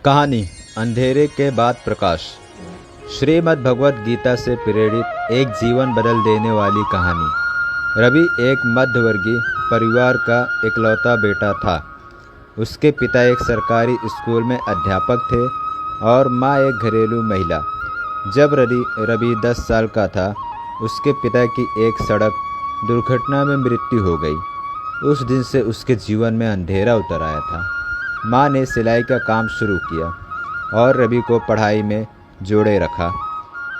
कहानी अंधेरे के बाद प्रकाश। श्रीमद् भगवत गीता से प्रेरित एक जीवन बदल देने वाली कहानी। रवि एक मध्यवर्गीय परिवार का इकलौता बेटा था। उसके पिता एक सरकारी स्कूल में अध्यापक थे और माँ एक घरेलू महिला। जब रवि 10 साल का था, उसके पिता की एक सड़क दुर्घटना में मृत्यु हो गई। उस दिन से उसके जीवन में अंधेरा उतर आया था। माँ ने सिलाई का काम शुरू किया और रवि को पढ़ाई में जोड़े रखा।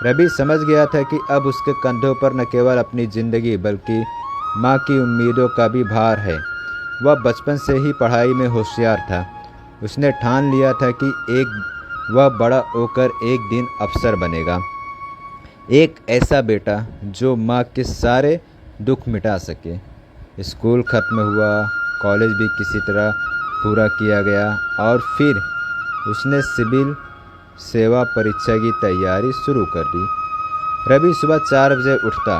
रवि समझ गया था कि अब उसके कंधों पर न केवल अपनी जिंदगी बल्कि माँ की उम्मीदों का भी भार है। वह बचपन से ही पढ़ाई में होशियार था। उसने ठान लिया था कि वह बड़ा होकर एक दिन अफसर बनेगा, एक ऐसा बेटा जो माँ के सारे दुख मिटा सके। स्कूल खत्म हुआ, कॉलेज भी किसी तरह पूरा किया गया और फिर उसने सिविल सेवा परीक्षा की तैयारी शुरू कर दी। रवि सुबह 4 बजे उठता,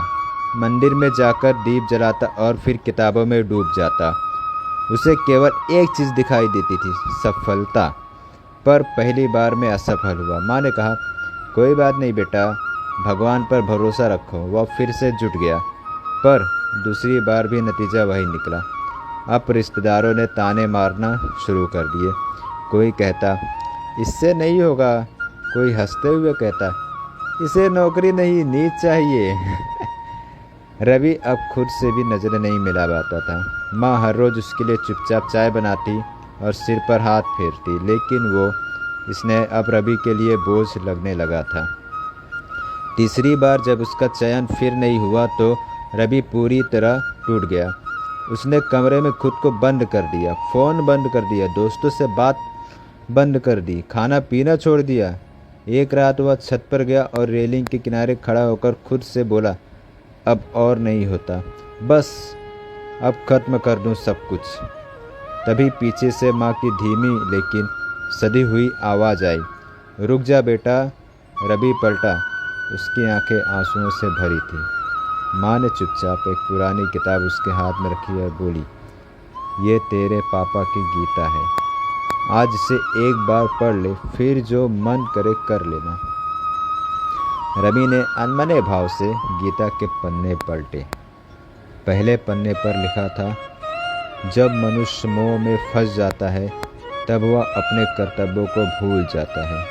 मंदिर में जाकर दीप जलाता और फिर किताबों में डूब जाता। उसे केवल एक चीज़ दिखाई देती थी, सफलता। पर पहली बार में असफल हुआ। माँ ने कहा, कोई बात नहीं बेटा, भगवान पर भरोसा रखो। वह फिर से जुट गया, पर दूसरी बार भी नतीजा वही निकला। अब रिश्तेदारों ने ताने मारना शुरू कर दिए। कोई कहता, इससे नहीं होगा। कोई हंसते हुए कहता, इसे नौकरी नहीं, नींद चाहिए। रवि अब खुद से भी नजर नहीं मिला पाता था। माँ हर रोज़ उसके लिए चुपचाप चाय बनाती और सिर पर हाथ फेरती, लेकिन वो इसने अब रवि के लिए बोझ लगने लगा था। तीसरी बार जब उसका चयन फिर नहीं हुआ तो रवि पूरी तरह टूट गया। उसने कमरे में खुद को बंद कर दिया, फ़ोन बंद कर दिया, दोस्तों से बात बंद कर दी, खाना पीना छोड़ दिया। एक रात वह छत पर गया और रेलिंग के किनारे खड़ा होकर खुद से बोला, अब और नहीं होता, बस अब खत्म कर दूं सब कुछ। तभी पीछे से माँ की धीमी लेकिन सधी हुई आवाज़ आई, रुक जा बेटा। रवि पलटा, उसकी आंखें आंसुओं से भरी थी। माँ ने चुपचाप एक पुरानी किताब उसके हाथ में रखी और बोली, ये तेरे पापा की गीता है, आज इसे एक बार पढ़ ले, फिर जो मन करे कर लेना। रवि ने अनमने भाव से गीता के पन्ने पलटे। पहले पन्ने पर लिखा था, जब मनुष्य मोह में फंस जाता है तब वह अपने कर्तव्यों को भूल जाता है।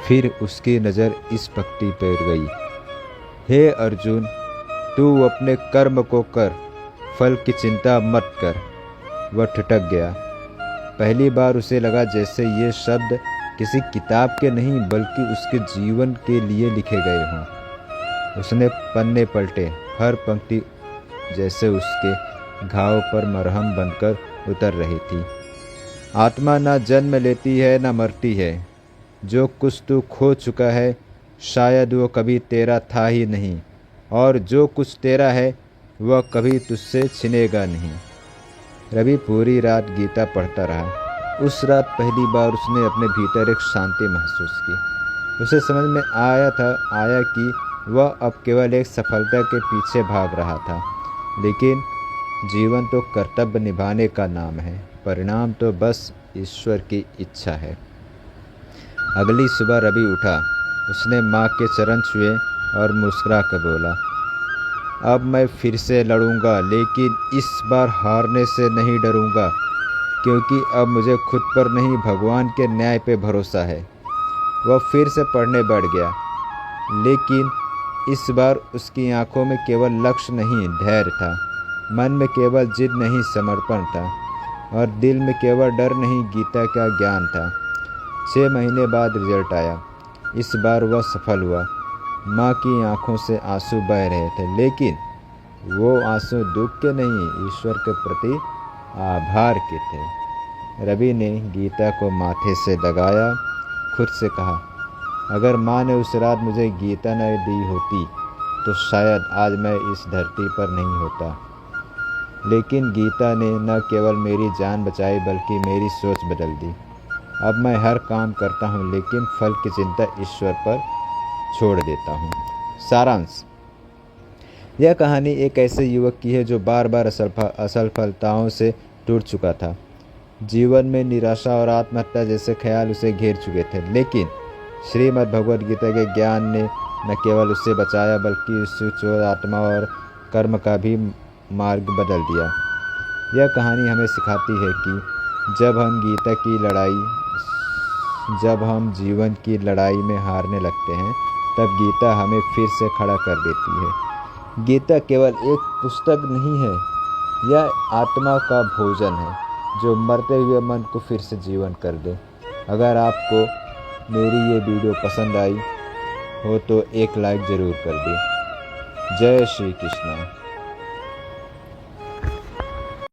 फिर उसकी नज़र इस पंक्ति पर गई, हे अर्जुन, तू अपने कर्म को कर, फल की चिंता मत कर। वह ठिठक गया। पहली बार उसे लगा जैसे ये शब्द किसी किताब के नहीं बल्कि उसके जीवन के लिए लिखे गए हों। उसने पन्ने पलटे, हर पंक्ति जैसे उसके घाव पर मरहम बनकर उतर रही थी। आत्मा न जन्म लेती है न मरती है। जो कुछ तू खो चुका है शायद वो कभी तेरा था ही नहीं, और जो कुछ तेरा है वह कभी तुझसे छिनेगा नहीं। रवि पूरी रात गीता पढ़ता रहा। उस रात पहली बार उसने अपने भीतर एक शांति महसूस की। उसे समझ में आया कि वह अब केवल एक सफलता के पीछे भाग रहा था, लेकिन जीवन तो कर्तव्य निभाने का नाम है, परिणाम तो बस ईश्वर की इच्छा है। अगली सुबह रवि उठा। उसने माँ के चरण छुए और मुस्कुरा कर बोला, अब मैं फिर से लड़ूंगा, लेकिन इस बार हारने से नहीं डरूंगा, क्योंकि अब मुझे खुद पर नहीं भगवान के न्याय पे भरोसा है। वह फिर से पढ़ने बैठ गया, लेकिन इस बार उसकी आंखों में केवल लक्ष्य नहीं धैर्य था, मन में केवल जिद नहीं समर्पण था, और दिल में केवल डर नहीं गीता का ज्ञान था। 6 महीने बाद रिजल्ट आया। इस बार वह सफल हुआ। माँ की आंखों से आंसू बह रहे थे, लेकिन वो आंसू दुख के नहीं, ईश्वर के प्रति आभार के थे। रवि ने गीता को माथे से लगाया, खुद से कहा, अगर माँ ने उस रात मुझे गीता न दी होती तो शायद आज मैं इस धरती पर नहीं होता। लेकिन गीता ने न केवल मेरी जान बचाई बल्कि मेरी सोच बदल दी। अब मैं हर काम करता हूँ, लेकिन फल की चिंता ईश्वर पर छोड़ देता हूँ। सारांश, यह कहानी एक ऐसे युवक की है जो बार बार असफलताओं से टूट चुका था। जीवन में निराशा और आत्महत्या जैसे ख्याल उसे घेर चुके थे, लेकिन श्रीमद् भगवद गीता के ज्ञान ने न केवल उसे बचाया बल्कि उसकी चोर आत्मा और कर्म का भी मार्ग बदल दिया। यह कहानी हमें सिखाती है कि जब हम जीवन की लड़ाई में हारने लगते हैं, तब गीता हमें फिर से खड़ा कर देती है। गीता केवल एक पुस्तक नहीं है, यह आत्मा का भोजन है जो मरते हुए मन को फिर से जीवन कर दे। अगर आपको मेरी ये वीडियो पसंद आई हो तो एक लाइक ज़रूर कर दें। जय श्री कृष्णा।